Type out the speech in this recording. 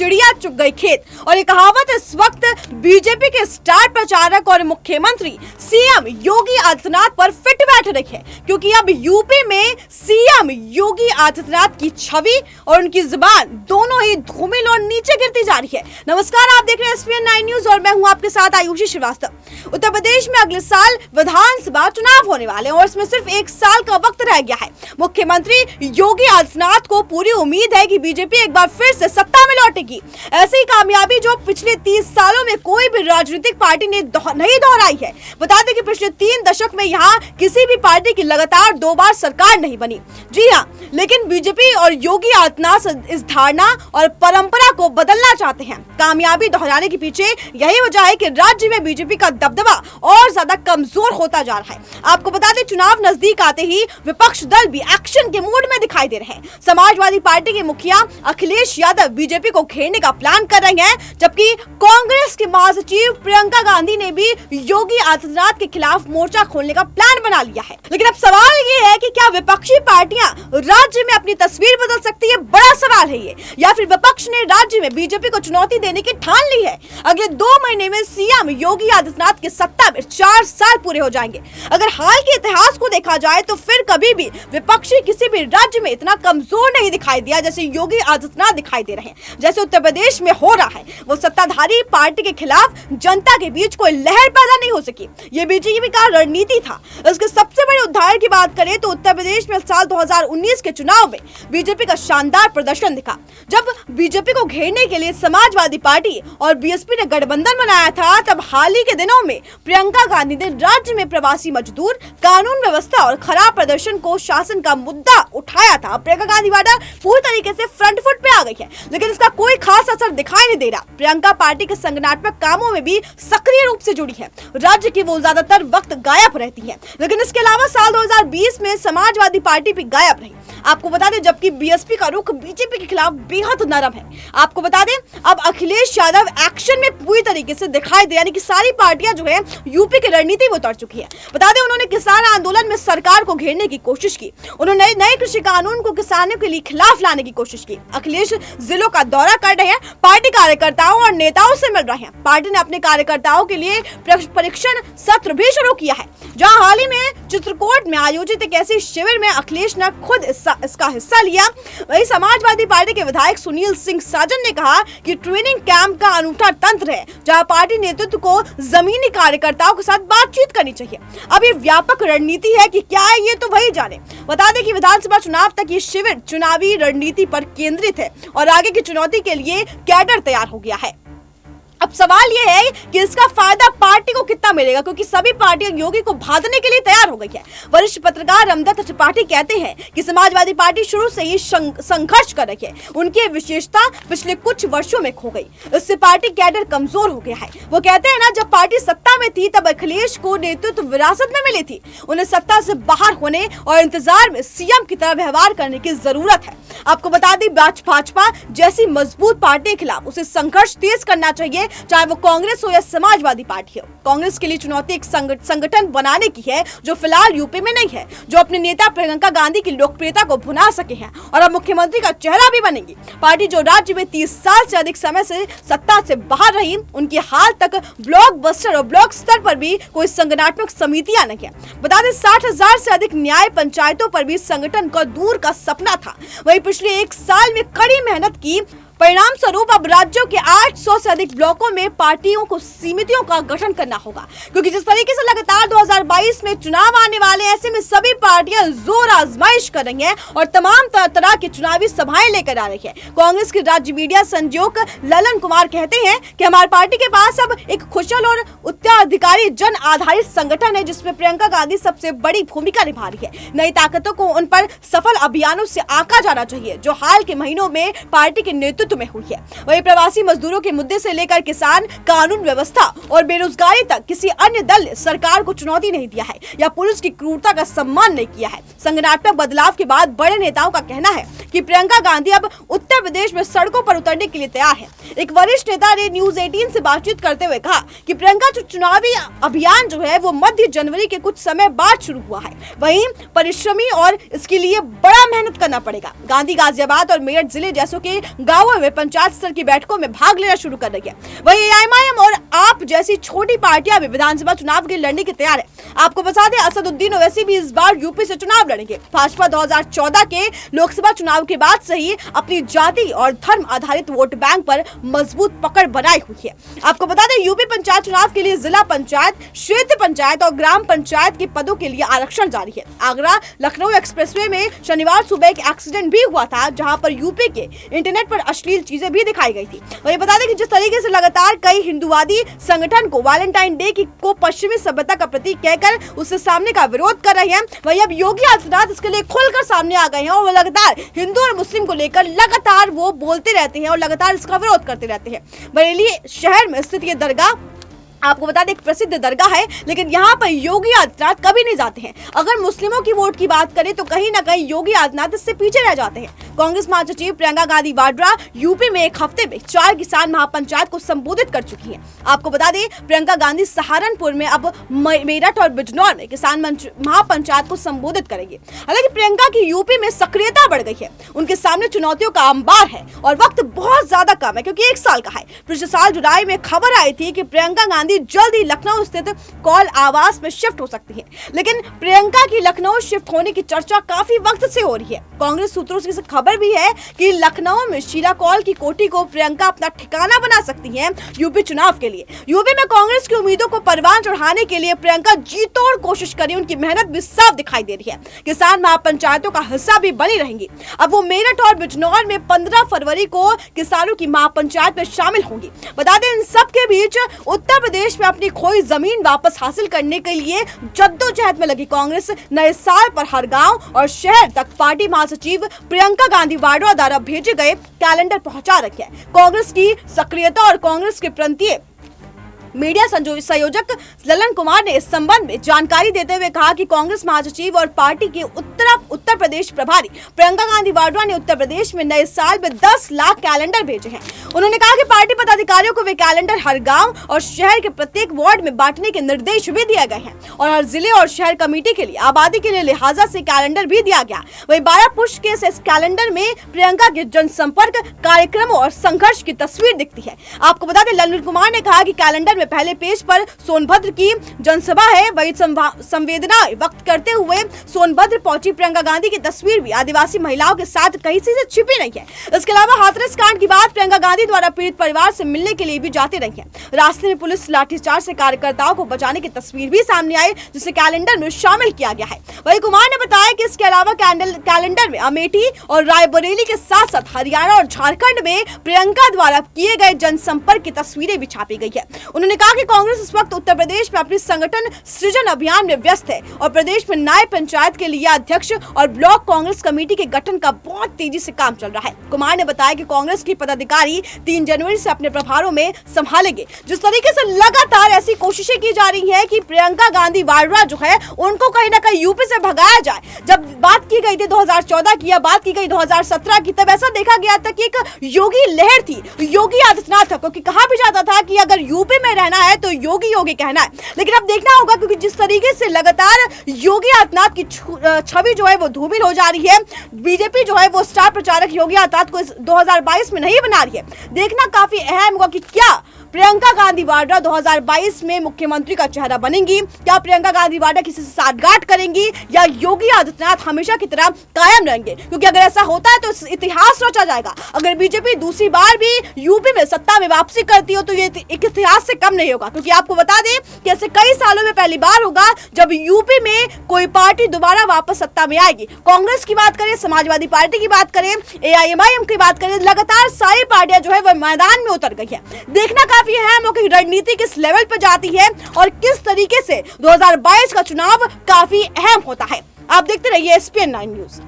चिड़िया चुग गई खेत। और ये कहावत इस वक्त बीजेपी के स्टार प्रचारक और मुख्यमंत्री सीएम योगी आदित्यनाथ पर फिट बैठ रही है, क्योंकि अब यूपी में सीएम योगी आदित्यनाथ की छवि और उनकी जुबान दोनों ही धूमिल और नीचे गिरती जा रही है। नमस्कार, आप देख रहे हैं SPN 9 न्यूज और मैं हूं आपके साथ आयुषी श्रीवास्तव। उत्तर प्रदेश में अगले साल विधानसभा चुनाव होने वाले हैं और इसमें सिर्फ एक साल का वक्त रह गया है। मुख्यमंत्री योगी आदित्यनाथ को पूरी उम्मीद है कि बीजेपी एक बार फिर से सत्ता में लौटेगी। ऐसी ही कामयाबी जो पिछले 30 सालों में कोई भी राजनीतिक पार्टी ने नहीं दोहराई है। बता दें कि पिछले 3 दशक में यहाँ किसी भी पार्टी की लगातार 2 बार सरकार नहीं बनी। जी हाँ, लेकिन बीजेपी और योगी आदित्यनाथ इस धारणा और परंपरा को बदलना चाहते हैं। कामयाबी दोहराने के पीछे यही वजह है कि राज्य में बीजेपी का दबदबा और ज्यादा कमजोर होता जा रहा है। आपको बता दें, चुनाव नजदीक आते ही विपक्ष दल भी एक्शन के मूड में दिखाई दे रहे हैं। समाजवादी पार्टी के मुखिया अखिलेश यादव बीजेपी को घेरने का प्लान कर रहे हैं, जबकि कांग्रेस के महासचिव प्रियंका गांधी ने भी योगी आदित्यनाथ के खिलाफ मोर्चा खोलने का प्लान बना लिया है। लेकिन अब सवाल ये है कि क्या विपक्षी पार्टियां राज्य में अपनी तस्वीर बदल सकती है? बड़ा सवाल है ये। या फिर विपक्ष ने राज्य में बीजेपी को चुनौती देने की ठान ली है। अगले 2 महीने में सीएम योगी आदित्यनाथ के सत्ता में 4 साल पूरे हो जाएंगे। अगर हाल के इतिहास को देखा जाए तो फिर कभी भी विपक्षी किसी भी राज्य में इतना कमजोर नहीं दिखाई दिया जैसे योगी आदित्यनाथ दिखाई दे रहे हैं। जैसे उत्तर प्रदेश में हो रहा है, वो सत्ताधारी पार्टी के खिलाफ जनता के बीच कोई लहर पैदा नहीं हो सकी। ये बीजेपी का रणनीति था। इसके सबसे बड़े उदाहरण की बात करें तो उत्तर प्रदेश में साल 2019 के चुनाव में बीजेपी का शानदार प्रदर्शन दिखा। जब बीजेपी को घेरने के लिए समाजवादी पार्टी और बीएसपी ने गठबंधन बनाया था, तब हाल ही के दिनों में प्रियंका गांधी ने राज्य में प्रवासी मजदूर, कानून व्यवस्था और खराब प्रदर्शन को शासन का मुद्दा उठाया था। प्रियंका गांधी वादा पूरी तरीके से फ्रंट फुट पे आ गई है, लेकिन इसका कोई खास असर दिखाई नहीं दे रहा। प्रियंका पार्टी के संगठनात्मक कामों में भी सक्रिय रूप से जुड़ी है। राज्य की वो ज्यादातर वक्त गायब रहती है, लेकिन इसके अलावा साल 2020 में समाजवादी पार्टी भी गायब रही। आपको बता दें, जबकि बीएसपी का रुख बीजेपी के खिलाफ बेहद नरम है। आपको बता दें, अब अखिलेश यादव एक्शन में पूरी तरीके से दिखाई दे, यानी कि सारी पार्टियां जो है यूपी की रणनीति में उतर चुकी है। बता दें, उन्होंने किसान आंदोलन में सरकार को घेरने की कोशिश की। उन्होंने नए कृषि कानून को किसानों के लिए खिलाफ लाने की कोशिश की। अखिलेश जिलों का दौरा कर रहे हैं, पार्टी कार्यकर्ताओं और नेताओं से मिल रहे हैं। पार्टी ने अपने कार्यकर्ताओं के लिए परीक्षण सत्र भी शुरू किया है, जहां हाल ही में चित्रकूट में आयोजित एक ऐसे शिविर में अखिलेश ने खुद इसका हिस्सा लिया। वही समाजवादी पार्टी के विधायक सुनील सिंह साजन ने कहा कि ट्रेनिंग कैंप का अनूठा तंत्र है, जहां पार्टी नेतृत्व को जमीनी कार्यकर्ताओं के साथ बातचीत करनी चाहिए। अब ये व्यापक रणनीति है कि क्या है, ये तो वही जाने। बता दें कि विधानसभा चुनाव तक ये शिविर चुनावी रणनीति पर केंद्रित है और आगे की चुनौती के लिए कैडर तैयार हो गया है। अब सवाल यह है कि इसका फायदा पार्टी को कितना मिलेगा, क्योंकि सभी पार्टियां योगी को भांदने के लिए तैयार हो गई है। वरिष्ठ पत्रकार रामदत्त त्रिपाठी कहते हैं कि समाजवादी पार्टी शुरू से ही संघर्ष कर रही है। उनकी विशेषता पिछले कुछ वर्षों में खो गई। इससे पार्टी कैडर कमजोर हो गया है। वो कहते हैं ना, जब पार्टी सत्ता में थी तब अखिलेश को नेतृत्व विरासत में मिली थी। उन्हें सत्ता से बाहर होने और इंतजार में सीएम की तरह व्यवहार करने की जरूरत है। आपको बता दें, भाजपा जैसी मजबूत पार्टी के खिलाफ उसे संघर्ष तेज करना चाहिए, चाहे वो कांग्रेस हो या समाजवादी पार्टी हो। कांग्रेस के लिए चुनौती एक संगठन बनाने की है जो फिलहाल यूपी में नहीं है, जो अपने नेता प्रियंका गांधी की लोकप्रियता को भुना सके हैं और अब मुख्यमंत्री का चेहरा भी बनेगी। पार्टी जो राज्य में 30 साल से अधिक समय से सत्ता से बाहर रही, उनकी हाल तक ब्लॉक बस्टर और ब्लॉक स्तर पर भी कोई संगठनात्मक समितियां नहीं है। बता दें, 60,000 से अधिक न्याय पंचायतों पर भी संगठन का दूर का सपना था। वही पिछले 1 साल में कड़ी मेहनत की परिणाम स्वरूप अब राज्यों के 800 से अधिक ब्लॉकों में पार्टियों को समितियों का गठन करना होगा, क्योंकि जिस तरीके से लगातार 2022 में चुनाव आने वाले, ऐसे में सभी पार्टियां जोर आजमाइश कर रही हैं और तमाम तरह की चुनावी सभाएं लेकर आ रही है। कांग्रेस के राज्य मीडिया संयोजक ललन कुमार कहते हैं कि हमारी पार्टी के पास अब एक कुशल और उत्तराधिकारी जन आधारित संगठन है, जिसमें प्रियंका गांधी सबसे बड़ी भूमिका निभा रही है। नई ताकतों को उन पर सफल अभियानों से आंका जाना चाहिए, जो हाल के महीनों में पार्टी के नेतृत्व में हुई है। वही प्रवासी मजदूरों के मुद्दे से लेकर किसान, कानून व्यवस्था और बेरोजगारी तक किसी अन्य दल ने सरकार को चुनौती नहीं दिया है या पुलिस की क्रूरता का सम्मान नहीं किया है। संगठनात्मक बदलाव के बाद बड़े नेताओं का कहना है कि प्रियंका गांधी अब उत्तर प्रदेश में सड़कों पर उतरने के लिए तैयार है। एक वरिष्ठ नेता ने न्यूज 18 से बातचीत करते हुए कहा कि प्रियंका चुनावी अभियान जो है वो मध्य जनवरी के कुछ समय बाद शुरू हुआ है, वहीं परिश्रमी और इसके लिए बड़ा मेहनत करना पड़ेगा। गांधी गाजियाबाद और मेरठ जिले जैसों के गांवों हुए पंचायत स्तर की बैठकों में भाग लेना शुरू कर रही है। वही एआईएमआईएम और आप जैसी छोटी पार्टियां भी विधानसभा चुनाव के लिए लड़ने के तैयार है। आपको बता दें, असदुद्दीन ओवैसी भी इस बार यूपी से चुनाव लड़ेंगे। भाजपा 2014 के लोकसभा चुनाव के बाद से ही अपनी जाति और धर्म आधारित वोट बैंक पर मजबूत पकड़ बनाई हुई है। आपको बता दें, यूपी पंचायत चुनाव के लिए जिला पंचायत, क्षेत्र पंचायत और ग्राम पंचायत के पदों के लिए आरक्षण जारी है। आगरा लखनऊ एक्सप्रेसवे में शनिवार सुबह एक एक्सीडेंट भी हुआ था, जहां पर यूपी के इंटरनेट पर अश्लील चीजें भी दिखाई गई थी। वही बता दें कि जिस तरीके से लगातार कई हिंदुवादी संगठन को वैलेंटाइन डे को पश्चिमी सभ्यता का प्रतीक कहकर उससे सामने का विरोध कर रहे हैं, वही अब योगी आदित्यनाथ इसके लिए खुलकर सामने आ गए हैं और वो लगातार हिंदू और मुस्लिम को लेकर लगातार वो बोलते रहते हैं और लगातार इसका विरोध करते रहते हैं। बरेली शहर में स्थित ये दरगाह, आपको बता दें, एक प्रसिद्ध दरगाह है, लेकिन यहाँ पर योगी आदित्यनाथ कभी नहीं जाते हैं। अगर मुस्लिमों की वोट की बात करें तो कहीं ना कहीं योगी आदित्यनाथ इससे पीछे रह जाते हैं। कांग्रेस महासचिव प्रियंका गांधी वाड्रा यूपी में एक हफ्ते में 4 किसान महापंचायत को संबोधित कर चुकी हैं। आपको बता दें, प्रियंका गांधी सहारनपुर में, अब मेरठ और बिजनौर में किसान महापंचायत को संबोधित करेंगे। हालांकि प्रियंका की यूपी में सक्रियता बढ़ गई है, उनके सामने चुनौतियों का अंबार है और वक्त बहुत ज्यादा कम है, क्योंकि 1 साल का है। पिछले साल जुलाई में खबर आई थी कि प्रियंका गांधी जल्द ही लखनऊ स्थित कौल आवास में शिफ्ट हो सकती है, लेकिन प्रियंका की लखनऊ शिफ्ट होने की चर्चा काफी वक्त से हो रही है। कांग्रेस सूत्रों से खबर भी है कि लखनऊ में शीला कौल की कोठी को प्रियंका अपना ठिकाना बना सकती हैं यूपी चुनाव के लिए। यूपी में कांग्रेस की उम्मीदों को परवान चढ़ाने के लिए प्रियंका जी तोड़ कोशिश करें, उनकी मेहनत भी साफ दिखाई दे रही है। किसान महापंचायतों का हिस्सा भी बनी रहेंगी। अब वो मेरठ और बिजनौर में 15 फरवरी को किसानों की महापंचायत में शामिल होंगी। बता दें, इन सब के बीच उत्तर प्रदेश में अपनी खोई जमीन वापस हासिल करने के लिए जद्दोजहद में लगी कांग्रेस नए साल पर हर गांव और शहर तक पार्टी महासचिव प्रियंका गांधी वाड्रा द्वारा भेजे गए कैलेंडर पहुंचा रखे हैं। कांग्रेस की सक्रियता और कांग्रेस के प्रांतीय मीडिया संयोजक ललन कुमार ने इस संबंध में जानकारी देते हुए कहा कि कांग्रेस महासचिव और पार्टी के उत्तर प्रदेश प्रभारी प्रियंका गांधी वाड्रा ने उत्तर प्रदेश में नए साल में 10 लाख कैलेंडर भेजे हैं। उन्होंने कहा कि पार्टी पदाधिकारियों को वे कैलेंडर हर गांव और शहर के प्रत्येक वार्ड में बांटने के निर्देश भी दिए गए हैं और हर जिले और शहर कमेटी के लिए आबादी के लिए लिहाजा से कैलेंडर भी दिया गया। वही 12 पुष्प के इस कैलेंडर में प्रियंका के जनसंपर्क कार्यक्रमों और संघर्ष की तस्वीर दिखती है। आपको बता दें, ललन कुमार ने कहा कि कैलेंडर में पहले पेज पर सोनभद्र की जनसभा है। वही संवेदना व्यक्त करते हुए सोनभद्र पहुंची प्रियंका गांधी की तस्वीर भी आदिवासी महिलाओं के साथ कहीं से छिपी नहीं है। इसके अलावा हाथरस कांड की बात प्रियंका गांधी द्वारा पीड़ित परिवार से मिलने के लिए भी जाते रही है। रास्ते में पुलिस लाठीचार्ज से कार्यकर्ताओं को बचाने की तस्वीर भी सामने आई, जिसे कैलेंडर में शामिल किया गया है। वही कुमार ने बताया कि इसके अलावा कैलेंडर में अमेठी और रायबरेली के साथ साथ हरियाणा और झारखंड में प्रियंका द्वारा किए गए जनसंपर्क की तस्वीरें भी छापी गई है। उन्होंने कहा कि कांग्रेस इस वक्त उत्तर प्रदेश में अपनी संगठन सृजन अभियान में व्यस्त है और प्रदेश में नए पंचायत के लिए अध्यक्ष और ब्लॉक कांग्रेस कमेटी के गठन का बहुत तेजी से काम चल रहा है। कुमार ने बताया कि कांग्रेस की पदाधिकारी 3 जनवरी से अपने प्रभारों में संभालेंगे। जिस तरीके से लगातार ऐसी कोशिशें की जा रही है कि प्रियंका गांधी वाड्रा जो है उनको कहीं ना कहीं यूपी से भगाया जाए। जब बात की गई थी 2014 की या बात की गई 2017 की, तब ऐसा देखा गया था कि एक योगी लहर थी, योगी आदित्यनाथ था, क्योंकि कहा भी जाता था कि अगर यूपी में रहना है तो योगी योगी कहना है। लेकिन अब देखना होगा, क्योंकि जिस तरीके से लगातार योगी आदित्यनाथ की छवि जो है वो धूमिल हो जा रही है, बीजेपी जो है वो स्टार प्रचारक योगी आदित्यनाथ को 2022 में नहीं बना रही है। देखना काफी अहम होगा कि क्या प्रियंका गांधी वाड्रा 2022 में मुख्यमंत्री का चेहरा बनेंगी, क्या प्रियंका गांधी वाड्रा किसी से साठगांठ करेंगी या योगी आदित्यनाथ हमेशा की तरह कायम रहेंगे। क्योंकि अगर ऐसा होता है तो इतिहास रचा जाएगा। अगर बीजेपी दूसरी बार भी यूपी में सत्ता में वापसी करती हो तो ये एक इतिहास से कम नहीं होगा। क्योंकि आपको बता दें कि ऐसे कई सालों में पहली बार होगा जब यूपी में कोई पार्टी दोबारा वापस सत्ता में आएगी। कांग्रेस की बात करें, समाजवादी पार्टी की बात करें, एआईएमआईएम की बात करें, लगातार सारी पार्टियां जो है वह मैदान में उतर गई है। देखना काफी अहम हो कि रणनीति किस लेवल पर जाती है और किस तरीके से 2022 का चुनाव काफी अहम होता है। आप देखते रहिए SPN9 न्यूज।